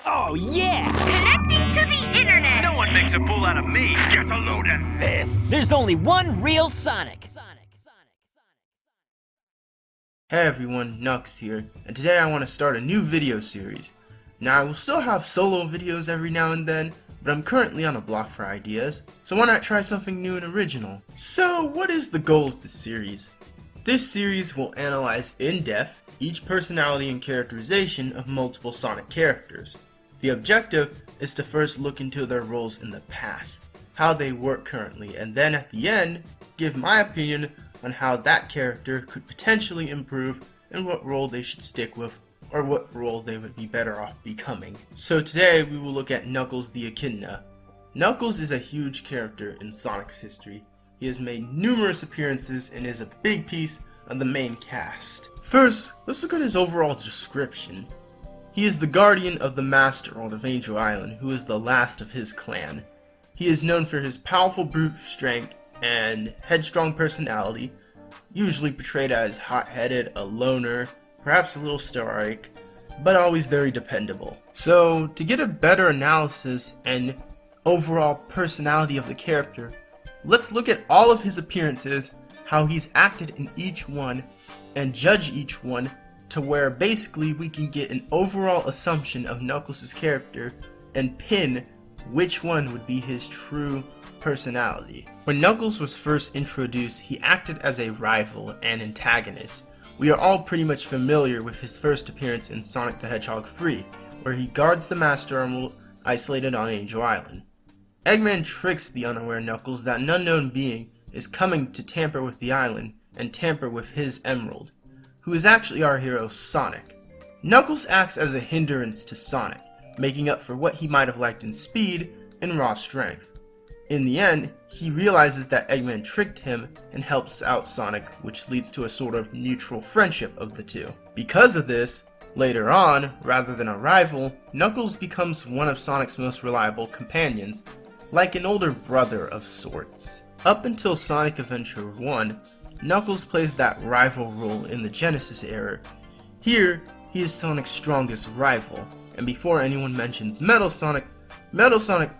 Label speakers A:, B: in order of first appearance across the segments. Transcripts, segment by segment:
A: Oh, yeah!
B: Connecting to the internet.
C: No one makes a fool out of me. Get a load of this.
A: There's only one real Sonic.
D: Hey everyone, Nux here, and today I want to start a new video series. Now I will still have solo videos every now and then, but I'm currently on a block for ideas, so why not try something new and original? So what is the goal of this series? This series will analyze in depth each personality and characterization of multiple Sonic characters. The objective is to first look into their roles in the past, how they work currently, and then at the end, give my opinion on how that character could potentially improve and what role they should stick with, or what role they would be better off becoming. So today we will look at Knuckles the Echidna. Knuckles is a huge character in Sonic's history. He has made numerous appearances and is a big piece of the main cast. First, let's look at his overall description. He is the guardian of the Master World of Angel Island, who is the last of his clan. He is known for his powerful brute strength and headstrong personality, usually portrayed as hot-headed, a loner, perhaps a little stoic, but always very dependable. So, to get a better analysis and overall personality of the character, let's look at all of his appearances, how he's acted in each one, and judge each one to where basically we can get an overall assumption of Knuckles' character and pin which one would be his true personality. When Knuckles was first introduced, he acted as a rival and antagonist. We are all pretty much familiar with his first appearance in Sonic the Hedgehog 3, where he guards the Master Emerald isolated on Angel Island. Eggman tricks the unaware Knuckles that an unknown being is coming to tamper with the island and tamper with his emerald, who is actually our hero Sonic. Knuckles acts as a hindrance to Sonic, making up for what he might have lacked in speed and raw strength. In the end, he realizes that Eggman tricked him and helps out Sonic, which leads to a sort of mutual friendship of the two. Because of this, later on, rather than a rival, Knuckles becomes one of Sonic's most reliable companions, like an older brother of sorts. Up until Sonic Adventure 1, Knuckles plays that rival role in the Genesis era. Here, he is Sonic's strongest rival, and before anyone mentions Metal Sonic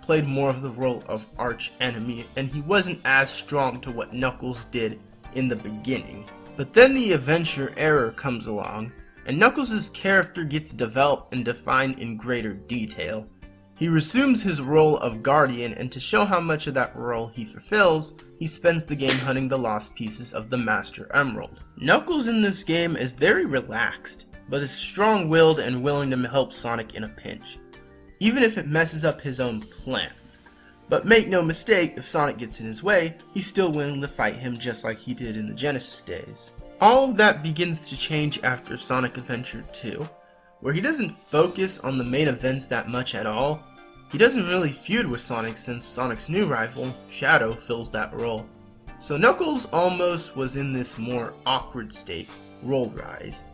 D: played more of the role of arch enemy, and he wasn't as strong to what Knuckles did in the beginning. But then the Adventure era comes along, and Knuckles' character gets developed and defined in greater detail. He resumes his role of guardian, and to show how much of that role he fulfills, he spends the game hunting the lost pieces of the Master Emerald. Knuckles in this game is very relaxed, but is strong-willed and willing to help Sonic in a pinch, even if it messes up his own plans. But make no mistake, if Sonic gets in his way, he's still willing to fight him just like he did in the Genesis days. All of that begins to change after Sonic Adventure 2, where he doesn't focus on the main events that much at all. He doesn't really feud with Sonic since Sonic's new rival, Shadow, fills that role. So Knuckles almost was in this more awkward state, role rise,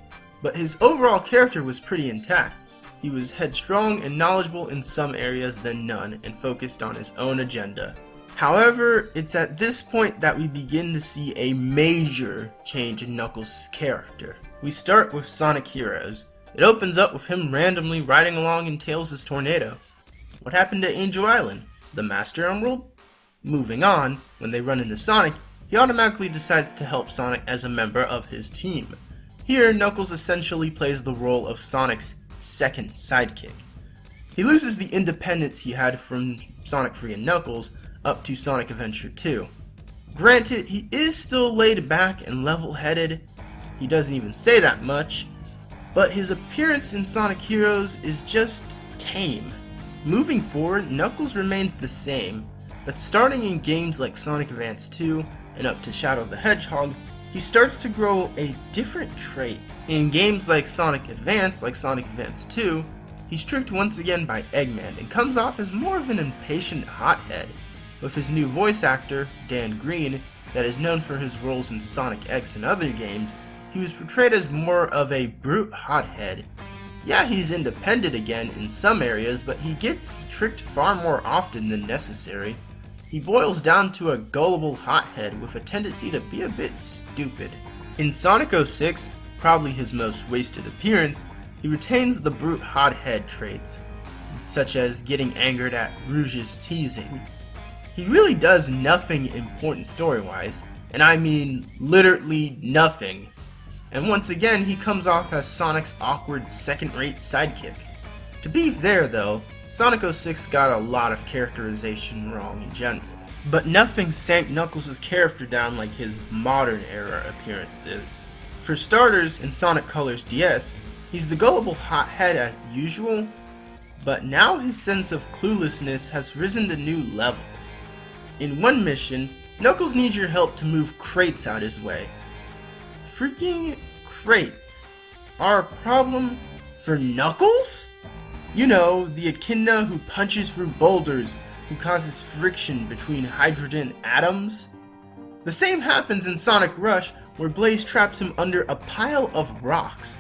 D: but his overall character was pretty intact. He was headstrong and knowledgeable in some areas than none, and focused on his own agenda. However, it's at this point that we begin to see a major change in Knuckles' character. We start with Sonic Heroes. It opens up with him randomly riding along in Tails' tornado. What happened to Angel Island? The Master Emerald? Moving on, when they run into Sonic, he automatically decides to help Sonic as a member of his team. Here, Knuckles essentially plays the role of Sonic's second sidekick. He loses the independence he had from Sonic 3 and Knuckles up to Sonic Adventure 2. Granted, he is still laid back and level-headed, he doesn't even say that much, but his appearance in Sonic Heroes is just tame. Moving forward, Knuckles remains the same, but starting in games like Sonic Advance 2 and up to Shadow the Hedgehog, he starts to grow a different trait. In games like Sonic Advance 2, he's tricked once again by Eggman and comes off as more of an impatient hothead. With his new voice actor, Dan Green, that is known for his roles in Sonic X and other games, he was portrayed as more of a brute hothead. Yeah, he's independent again in some areas, but he gets tricked far more often than necessary. He boils down to a gullible hothead with a tendency to be a bit stupid. In Sonic 06, probably his most wasted appearance, he retains the brute hothead traits. such as getting angered at Rouge's teasing. He really does nothing important story-wise, and I mean literally nothing. And once again, he comes off as Sonic's awkward second-rate sidekick. To be fair though, Sonic 06 got a lot of characterization wrong in general, but nothing sank Knuckles' character down like his modern era appearances. For starters, in Sonic Colors DS, he's the gullible hothead as usual, but now his sense of cluelessness has risen to new levels. In one mission, Knuckles needs your help to move crates out his way. Freaking crates are a problem for Knuckles? You know, the echidna who punches through boulders, who causes friction between hydrogen atoms? The same happens in Sonic Rush, where Blaze traps him under a pile of rocks.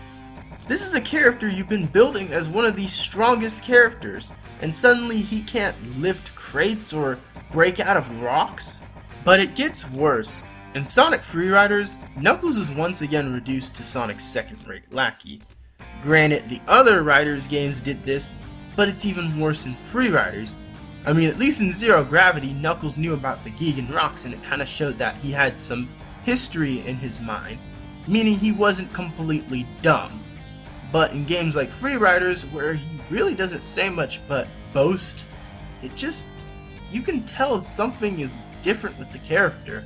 D: This is a character you've been building as one of the strongest characters, and suddenly he can't lift crates or break out of rocks? But it gets worse. In Sonic Freeriders, Knuckles is once again reduced to Sonic's second-rate lackey. Granted, the other Riders games did this, but it's even worse in Freeriders. I mean, at least in Zero Gravity, Knuckles knew about the Gigan Rocks and it kinda showed that he had some history in his mind, meaning he wasn't completely dumb. But in games like Freeriders, where he really doesn't say much but boast, you can tell something is different with the character.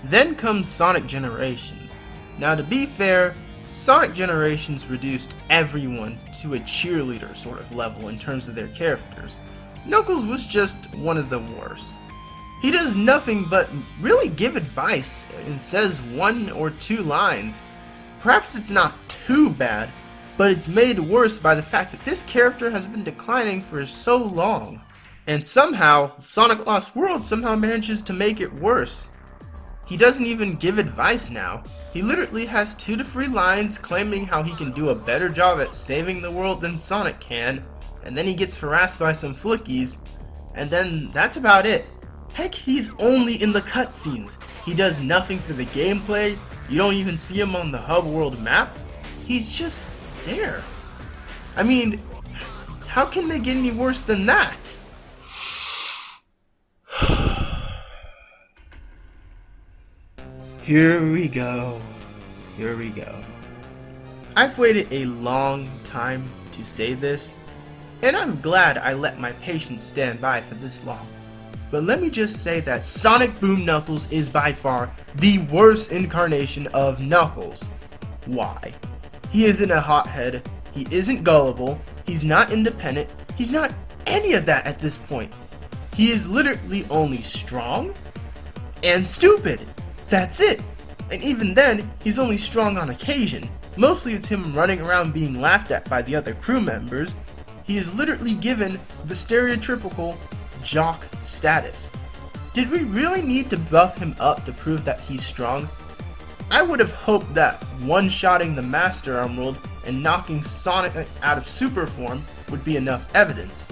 D: Then comes Sonic Generations. Now to be fair, Sonic Generations reduced everyone to a cheerleader sort of level in terms of their characters. Knuckles was just one of the worst. He does nothing but really give advice and says 1 or 2 lines. Perhaps it's not too bad, but it's made worse by the fact that this character has been declining for so long. And somehow, Sonic Lost World somehow manages to make it worse. He doesn't even give advice now. He literally has 2 to 3 lines claiming how he can do a better job at saving the world than Sonic can, and then he gets harassed by some flickies, and then that's about it. Heck, he's only in the cutscenes. He does nothing for the gameplay, you don't even see him on the hub world map. He's just there. I mean, how can they get any worse than that? Here we go. Here we go. I've waited a long time to say this, and I'm glad I let my patience stand by for this long. But let me just say that Sonic Boom Knuckles is by far the worst incarnation of Knuckles. Why? He isn't a hothead, he isn't gullible, he's not independent, he's not any of that at this point. He is literally only strong and stupid. That's it. And even then, he's only strong on occasion. Mostly it's him running around being laughed at by the other crew members. He is literally given the stereotypical jock status. Did we really need to buff him up to prove that he's strong? I would have hoped that one-shotting the Master Emerald and knocking Sonic out of super form would be enough evidence.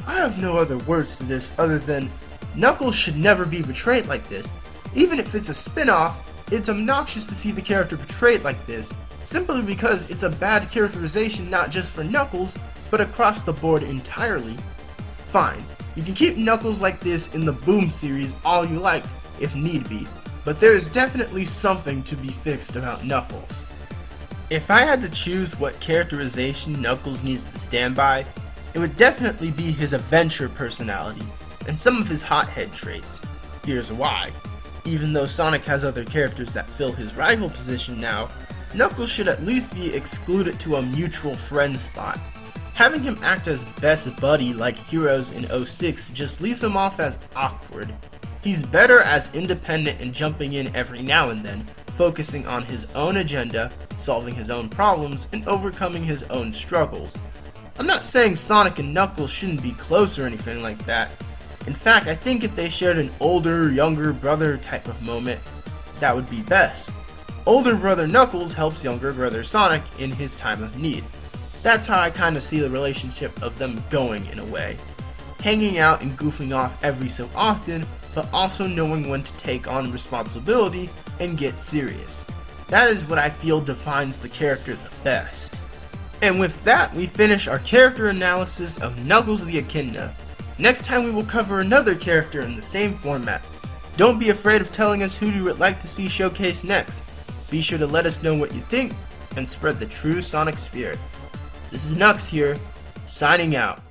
D: I have no other words to this other than Knuckles should never be portrayed like this. Even if it's a spin-off, it's obnoxious to see the character portrayed like this, simply because it's a bad characterization not just for Knuckles, but across the board entirely. Fine, you can keep Knuckles like this in the Boom series all you like, if need be, but there is definitely something to be fixed about Knuckles. If I had to choose what characterization Knuckles needs to stand by, it would definitely be his adventure personality, and some of his hothead traits. Here's why. Even though Sonic has other characters that fill his rival position now, Knuckles should at least be excluded to a mutual friend spot. Having him act as best buddy like Heroes in 06 just leaves him off as awkward. He's better as independent and jumping in every now and then, focusing on his own agenda, solving his own problems, and overcoming his own struggles. I'm not saying Sonic and Knuckles shouldn't be close or anything like that. In fact, I think if they shared an older, younger brother type of moment, that would be best. Older brother Knuckles helps younger brother Sonic in his time of need. That's how I kind of see the relationship of them going in a way. Hanging out and goofing off every so often, but also knowing when to take on responsibility and get serious. That is what I feel defines the character the best. And with that, we finish our character analysis of Knuckles the Echidna. Next time we will cover another character in the same format. Don't be afraid of telling us who you would like to see showcased next. Be sure to let us know what you think, and spread the true Sonic spirit. This is Nux here, signing out.